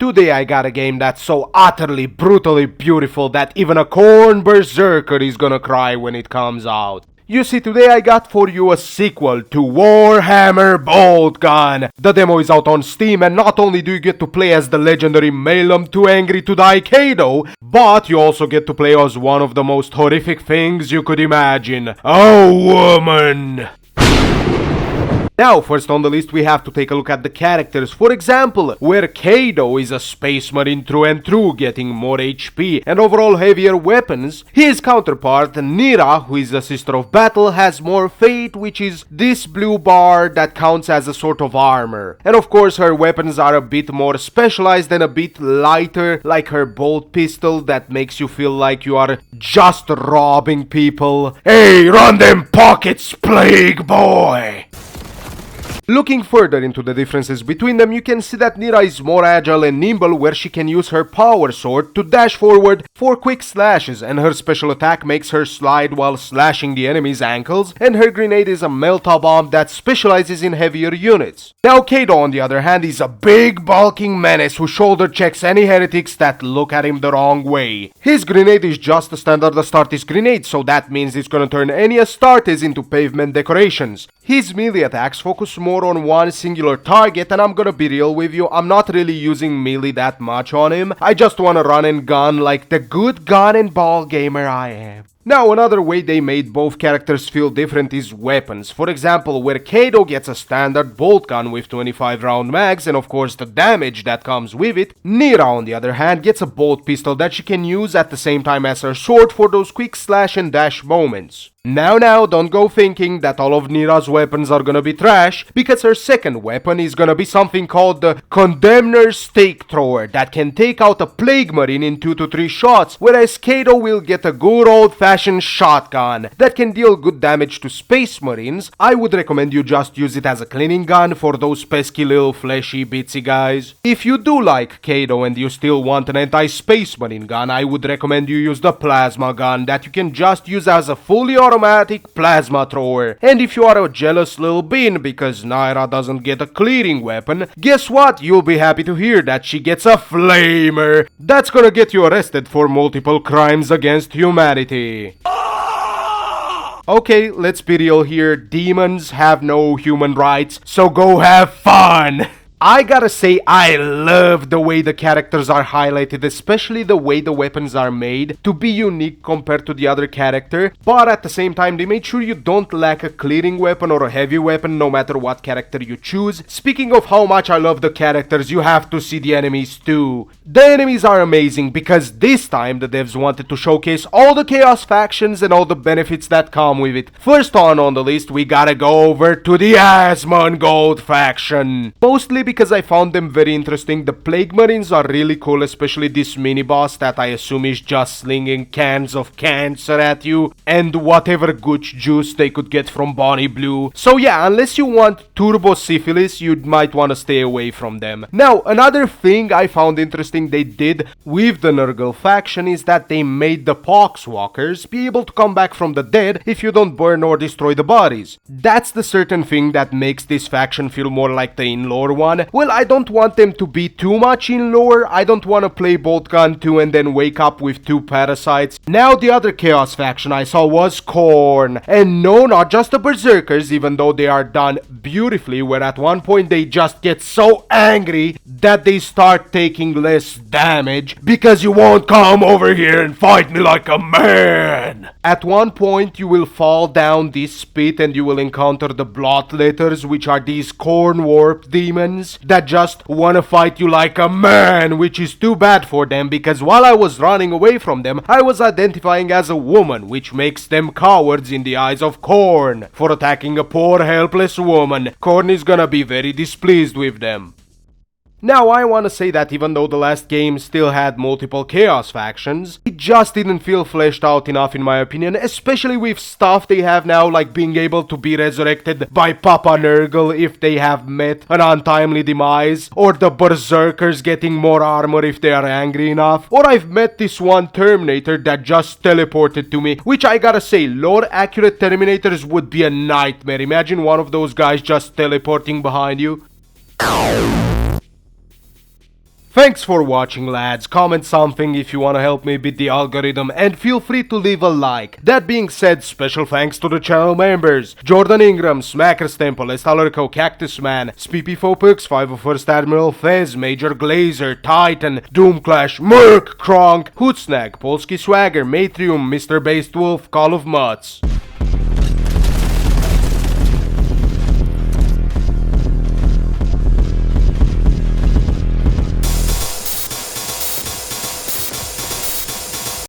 Today I got a game that's so utterly, brutally beautiful that even a corn berserker is gonna cry when it comes out. You see, today I got for you a sequel to Warhammer Boltgun. The demo is out on Steam, and not only do you get to play as the legendary Malum Too Angry to Die Kado, but you also get to play as one of the most horrific things you could imagine: a woman! Now, first on the list we have to take a look at the characters. For example, where Kado is a space marine through and through, getting more HP and overall heavier weapons, his counterpart Nira, who is the sister of battle, has more fate, which is this blue bar that counts as a sort of armor. And of course her weapons are a bit more specialized and a bit lighter, like her bolt pistol that makes you feel like you are just robbing people. Hey, run them pockets, plague boy! Looking further into the differences between them, you can see that Nira is more agile and nimble, where she can use her power sword to dash forward for quick slashes, and her special attack makes her slide while slashing the enemy's ankles, and her grenade is a melta bomb that specializes in heavier units. Now Kado, on the other hand, is a big bulking menace who shoulder checks any heretics that look at him the wrong way. His grenade is just a standard Astartes grenade, so that means it's gonna turn any Astartes into pavement decorations. His melee attacks focus more on one singular target, and I'm gonna be real with you, I'm not really using melee that much on him. I just wanna run and gun like the good gun and ball gamer I am. Now, another way they made both characters feel different is weapons. For example, where Kado gets a standard bolt gun with 25 round mags and of course the damage that comes with it, Nira, on the other hand, gets a bolt pistol that she can use at the same time as her sword for those quick slash and dash moments. Now, don't go thinking that all of Nira's weapons are gonna be trash, because her second weapon is gonna be something called the Condemner Stake Thrower that can take out a Plague Marine in 2 to 3 shots, whereas Kado will get a good old-fashioned shotgun that can deal good damage to Space Marines. I would recommend you just use it as a cleaning gun for those pesky little fleshy bitsy guys. If you do like Kado and you still want an anti-Space Marine gun, I would recommend you use the Plasma Gun that you can just use as a fully automatic plasma thrower. And if you are a jealous little bean because Nira doesn't get a clearing weapon, guess what? You'll be happy to hear that she gets a flamer. That's gonna get you arrested for multiple crimes against humanity. Okay, let's be real here, demons have no human rights, so go have fun! I gotta say, I love the way the characters are highlighted, especially the way the weapons are made to be unique compared to the other character, but at the same time they made sure you don't lack a clearing weapon or a heavy weapon no matter what character you choose. Speaking of how much I love the characters, you have to see the enemies too. The enemies are amazing because this time the devs wanted to showcase all the Chaos factions and all the benefits that come with it. First on the list, we gotta go over to the Asmongold faction. Mostly because I found them very interesting. The Plague Marines are really cool, especially this mini-boss that I assume is just slinging cans of cancer at you and whatever gooch juice they could get from Bonnie Blue. So yeah, unless you want turbo syphilis, you might want to stay away from them. Now, another thing I found interesting they did with the Nurgle faction is that they made the Poxwalkers be able to come back from the dead if you don't burn or destroy the bodies. That's the certain thing that makes this faction feel more like the in-lore one. Well, I don't want them to be too much in lore. I don't want to play Boltgun 2 and then wake up with 2 parasites. Now, the other Chaos faction I saw was Khorne. And no, not just the Berserkers, even though they are done beautifully, where at one point they just get so angry that they start taking less damage because you won't come over here and fight me like a man. At one point you will fall down this pit and you will encounter the Bloodletters, which are these Khorne warp demons that just wanna fight you like a man, which is too bad for them because while I was running away from them, I was identifying as a woman, which makes them cowards in the eyes of Khorne for attacking a poor helpless woman. Khorne is gonna be very displeased with them. Now, I wanna say that even though the last game still had multiple Chaos factions, it just didn't feel fleshed out enough in my opinion, especially with stuff they have now, like being able to be resurrected by Papa Nurgle if they have met an untimely demise, or the Berserkers getting more armor if they are angry enough, or I've met this one Terminator that just teleported to me, which I gotta say, lore accurate Terminators would be a nightmare. Imagine one of those guys just teleporting behind you. Thanks for watching, lads. Comment something if you wanna help me beat the algorithm, and feel free to leave a like. That being said, special thanks to the channel members: Jordan Ingram, Smacker's Temple, Estalarico, Cactus Man, Speepy Fopux, 501st Admiral Fez, Major Glazer, Titan, Doomclash, Merc, Kronk, Hootsnag, Polski Swagger, Matrium, Mr. Based Wolf, Call of Mutts.